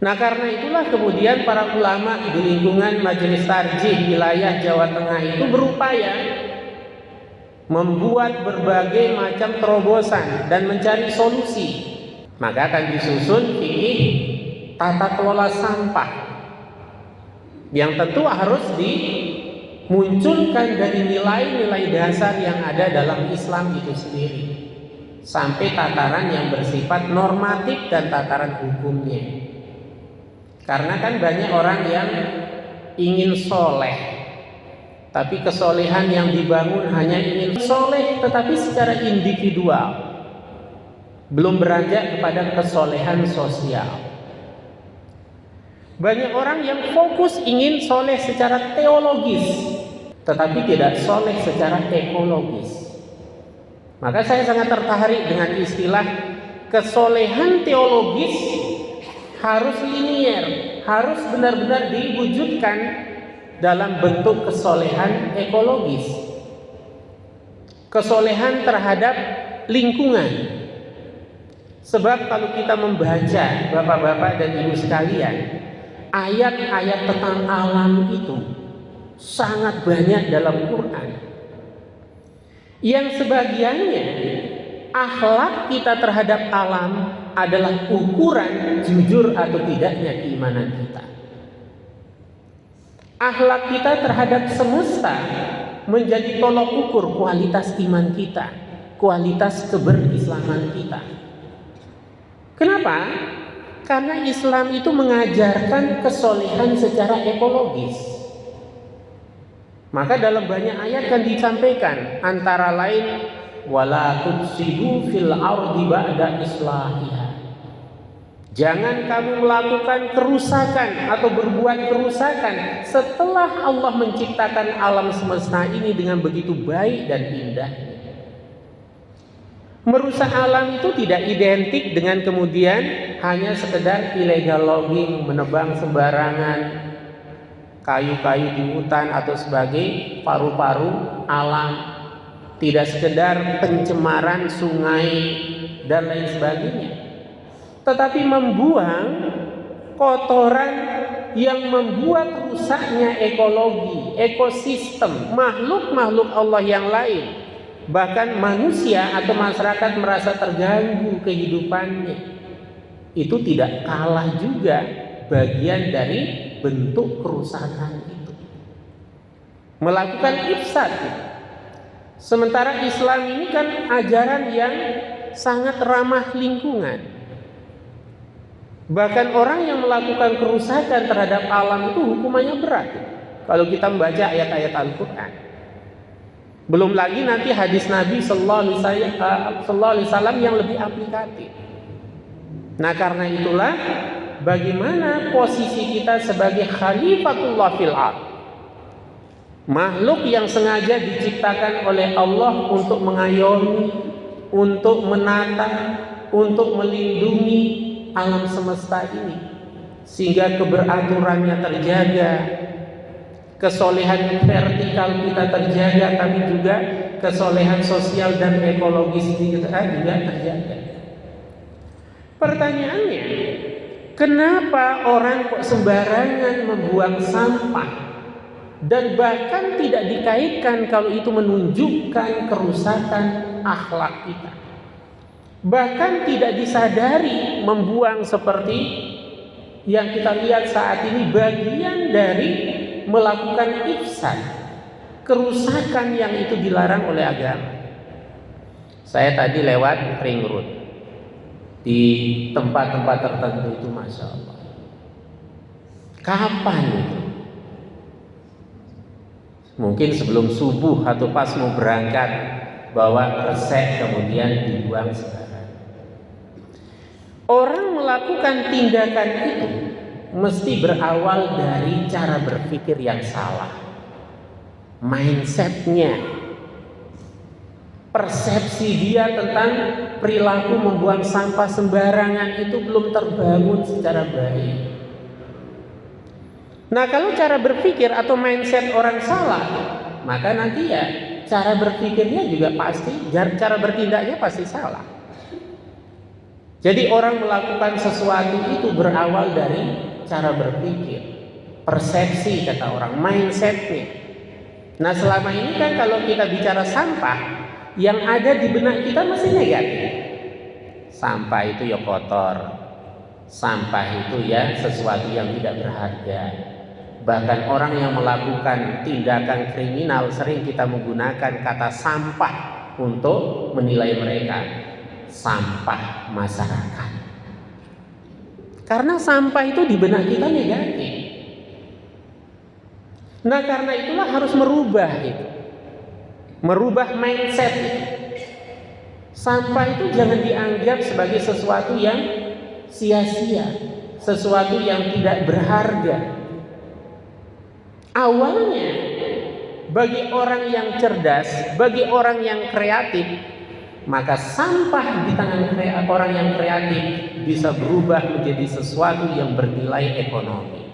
Nah, karena itulah kemudian para ulama di lingkungan Majelis Tarjih wilayah Jawa Tengah itu berupaya membuat berbagai macam terobosan dan mencari solusi. Maka akan disusun fikih tata kelola sampah yang tentu harus dimunculkan dari nilai-nilai dasar yang ada dalam Islam itu sendiri, sampai tataran yang bersifat normatif dan tataran hukumnya. Karena kan banyak orang yang ingin soleh, tapi kesolehan yang dibangun hanya ingin soleh tetapi secara individual, belum beranjak kepada kesolehan sosial. Banyak orang yang fokus ingin soleh secara teologis, tetapi tidak soleh secara ekologis. Maka saya sangat tertarik dengan istilah kesolehan teologis harus linier, harus benar-benar diwujudkan dalam bentuk kesolehan ekologis, kesolehan terhadap lingkungan. Sebab kalau kita membaca, bapak-bapak dan ibu sekalian, ayat-ayat tentang alam itu sangat banyak dalam Quran, yang sebagiannya akhlak kita terhadap alam adalah ukuran jujur atau tidaknya keimanan kita. Akhlak kita terhadap semesta menjadi tolok ukur kualitas iman kita, kualitas keberislaman kita. Kenapa? Karena Islam itu mengajarkan kesolehan secara ekologis. Maka dalam banyak ayat kan disampaikan, antara lain wala tufsidu fil ardi ba'da islahiha. Jangan kamu melakukan kerusakan atau berbuat kerusakan setelah Allah menciptakan alam semesta ini dengan begitu baik dan indah. Merusak alam itu tidak identik dengan kemudian hanya sekedar illegal logging, menebang sembarangan kayu-kayu di hutan atau sebagai paru-paru alam. Tidak sekedar pencemaran sungai dan lain sebagainya, tetapi membuang kotoran yang membuat rusaknya ekologi, ekosistem, makhluk-makhluk Allah yang lain, bahkan manusia atau masyarakat merasa terganggu kehidupannya. Itu tidak kalah juga bagian dari bentuk kerusakan itu, melakukan ifsad. Sementara Islam ini kan ajaran yang sangat ramah lingkungan. Bahkan orang yang melakukan kerusakan terhadap alam itu hukumannya berat. Kalau kita membaca ayat-ayat Al-Quran, belum lagi nanti hadis Nabi Sallallahu Alaihi Wasallam yang lebih aplikatif. Nah, karena itulah bagaimana posisi kita sebagai khalifatullah fil ardh, makhluk yang sengaja diciptakan oleh Allah untuk mengayomi, untuk menata, untuk melindungi alam semesta ini, sehingga keberaturannya terjaga, kesolehan vertikal kita terjaga, tapi juga kesolehan sosial dan ekologis kita juga terjaga. Pertanyaannya, kenapa orang kok sembarangan membuang sampah? Dan bahkan tidak dikaitkan kalau itu menunjukkan kerusakan akhlak kita. Bahkan tidak disadari membuang seperti yang kita lihat saat ini bagian dari melakukan ifsad, kerusakan yang itu dilarang oleh agama. Saya tadi lewat ring road di tempat-tempat tertentu itu, Masya Allah. Kapan itu? Mungkin sebelum subuh atau pas mau berangkat, bawa kresek kemudian dibuang sembarangan. Orang melakukan tindakan itu mesti berawal dari cara berpikir yang salah, mindsetnya, persepsi dia tentang perilaku membuang sampah sembarangan itu belum terbangun secara baik. Nah, kalau cara berpikir atau mindset orang salah, maka nanti ya cara berpikirnya juga pasti, cara bertindaknya pasti salah. Jadi orang melakukan sesuatu itu berawal dari cara berpikir, persepsi kata orang, mindsetnya. Nah selama ini kan kalau kita bicara sampah, yang ada di benak kita masih negatif. Sampah itu ya kotor, sampah itu ya sesuatu yang tidak berharga. Bahkan orang yang melakukan tindakan kriminal sering kita menggunakan kata sampah untuk menilai mereka. Sampah masyarakat. Karena sampah itu di benak kita negatif. Nah karena itulah harus merubah itu. Merubah mindset itu. Sampah itu jangan dianggap sebagai sesuatu yang sia-sia, sesuatu yang tidak berharga. Awalnya bagi orang yang cerdas, bagi orang yang kreatif, maka sampah di tangan orang yang kreatif bisa berubah menjadi sesuatu yang bernilai ekonomi.